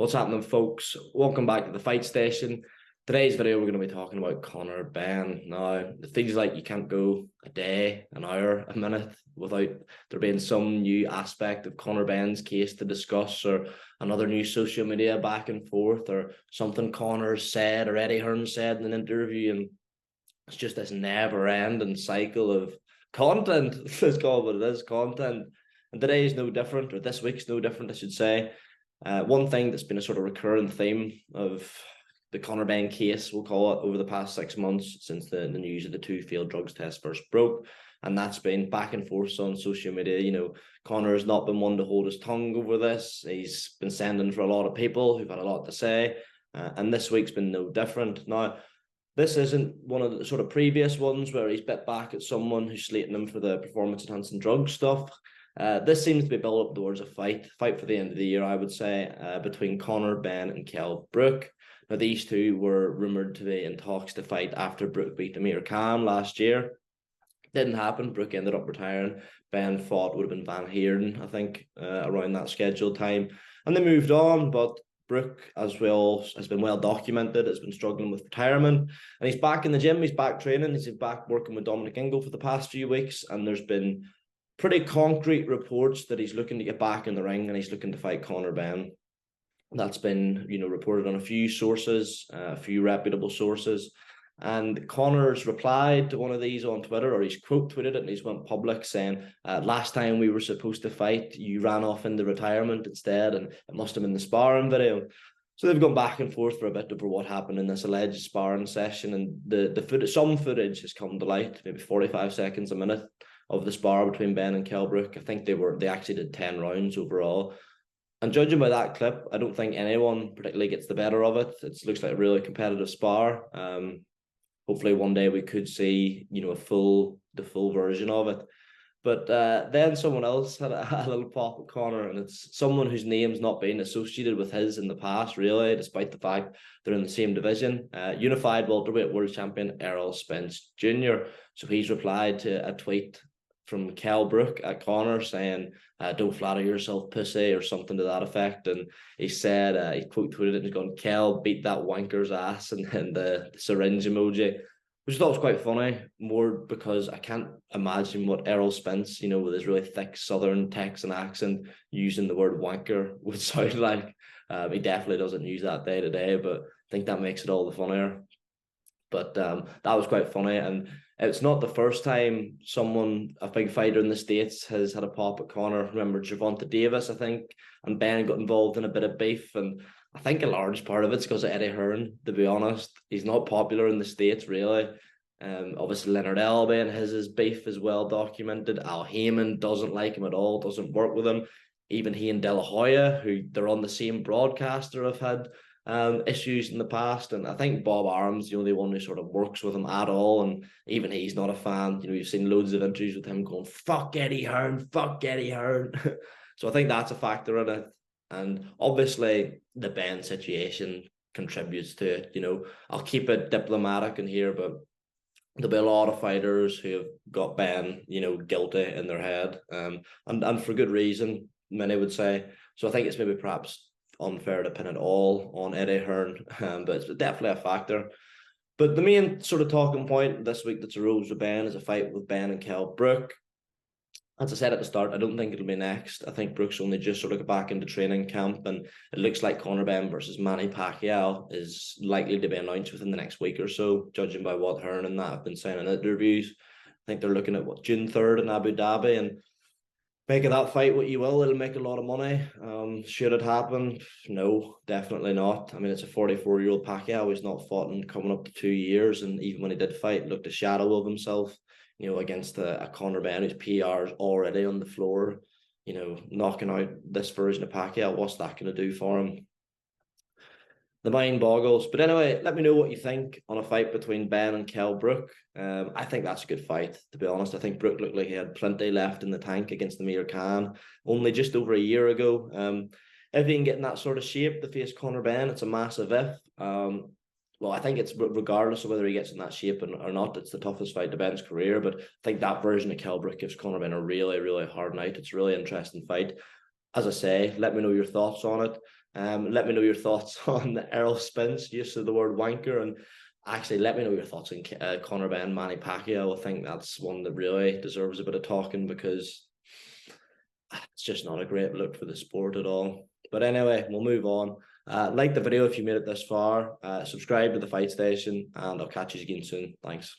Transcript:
What's happening, folks? Welcome back to the Fight Station. Today's video, we're going to be talking about Conr, Benn. Now, it feels like you can't go a day, an hour, a minute without there being some new aspect of Conr Benn's case to discuss, or another new social media back and forth, or something Conr said or Eddie Hearn said in an interview. And it's just this never-ending cycle of content. Let's call it what it is, content. And today is no different, or this week's no different, I should say. One thing that's been a sort of recurring theme of the Conr Benn case, we'll call it, over the past 6 months since the news of the 2 failed drugs tests first broke, and that's been back and forth on social media. You know, Conr has not been one to hold his tongue over this. He's been sending for a lot of people who've had a lot to say, and this week's been no different. Now, this isn't one of the sort of previous ones where he's bit back at someone who's slating him for the performance-enhancing drug stuff. This seems to be built up towards a fight for the end of the year, I would say, between Conr, Benn and Kell, Brook. Now, these two were rumoured to be in talks to fight after Brook beat Amir Khan last year. Didn't happen. Brook ended up retiring. Benn fought, would have been Van Heerden, I think, around that scheduled time. And they moved on, but Brook, as well, has been well documented, has been struggling with retirement. And he's back in the gym, he's back training, he's back working with Dominic Ingle for the past few weeks, and there's been pretty concrete reports that he's looking to get back in the ring and he's looking to fight Conr Benn. That's been, reported on a few sources, a few reputable sources. And Connor's replied to one of these on Twitter, or he's quote tweeted it and he's went public saying, last time we were supposed to fight, you ran off into retirement instead, and it must have been the sparring video. So they've gone back and forth for a bit over what happened in this alleged sparring session, and the footage, some footage has come to light, maybe 45 seconds a minute, of the spar between Benn and Kell Brook. I think they actually did 10 rounds overall. And judging by that clip, I don't think anyone particularly gets the better of it. It looks like a really competitive spar. Hopefully one day we could see, the full version of it. But then someone else had a little pop at Conr, and it's someone whose name's not been associated with his in the past, really, despite the fact they're in the same division. Unified welterweight world champion Errol Spence Jr. So he's replied to a tweet from Kell Brook at Conr saying, don't flatter yourself, pussy, or something to that effect. And he said, he quote tweeted it and he's gone, Kell beat that wanker's ass, and the syringe emoji, which I thought was quite funny, more because I can't imagine what Errol Spence, with his really thick Southern Texan accent, using the word wanker would sound like. He definitely doesn't use that day to day, but I think that makes it all the funnier. But that was quite funny, and it's not the first time someone, a big fighter in the States, has had a pop at Conr. Remember Gervonta Davis, I think, and Benn got involved in a bit of beef, and I think a large part of it's because of Eddie Hearn, to be honest. He's not popular in the States, really. Obviously, Leonard Elby and his beef is well documented. Al Heyman doesn't like him at all, doesn't work with him. Even he and De La Hoya, who they're on the same broadcaster, have had issues in the past, and I think Bob Arum's the only one who sort of works with him at all, and even he's not a fan. You've seen loads of interviews with him going, fuck Eddie Hearn, fuck Eddie Hearn. So I think that's a factor in it, and obviously the Benn situation contributes to it. I'll keep it diplomatic in here, but there'll be a lot of fighters who have got Benn, guilty in their head, and for good reason, many would say. So I think it's maybe perhaps unfair to pin it all on Eddie Hearn, but it's definitely a factor. But the main sort of talking point this week that's arose with Benn is a fight with Benn and Kell Brook. As I said at the start, I don't think it'll be next. I think Brook's only just sort of got back into training camp, and it looks like Conr Benn versus Manny Pacquiao is likely to be announced within the next week or so, judging by what Hearn and that have been saying in interviews. I think they're looking at June 3rd in Abu Dhabi, and make of that fight what you will, it'll make a lot of money. Should it happen? No, definitely not. I mean, it's a 44-year-old Pacquiao. He's not fought in coming up to 2 years, and even when he did fight, looked a shadow of himself, against a Conr Benn whose PR is already on the floor, knocking out this version of Pacquiao. What's that going to do for him? The mind boggles. But anyway, let me know what you think on a fight between Benn and Kell Brook. I think that's a good fight, to be honest. I think Brook looked like he had plenty left in the tank against Amir Khan only just over a year ago. If he can get in that sort of shape to face Conr Benn, it's a massive if. Well, I think it's regardless of whether he gets in that shape or not, it's the toughest fight of Benn's career. But I think that version of Kell Brook gives Conr Benn a really, really hard night. It's a really interesting fight. As I say, let me know your thoughts on it. Let me know your thoughts on the Errol Spence use of the word wanker, and actually let me know your thoughts on Conor Benn, Manny Pacquiao. I think that's one that really deserves a bit of talking, because it's just not a great look for the sport at all. But anyway, we'll move on. Like the video if you made it this far. Subscribe to the Fight Station, and I'll catch you again soon. Thanks.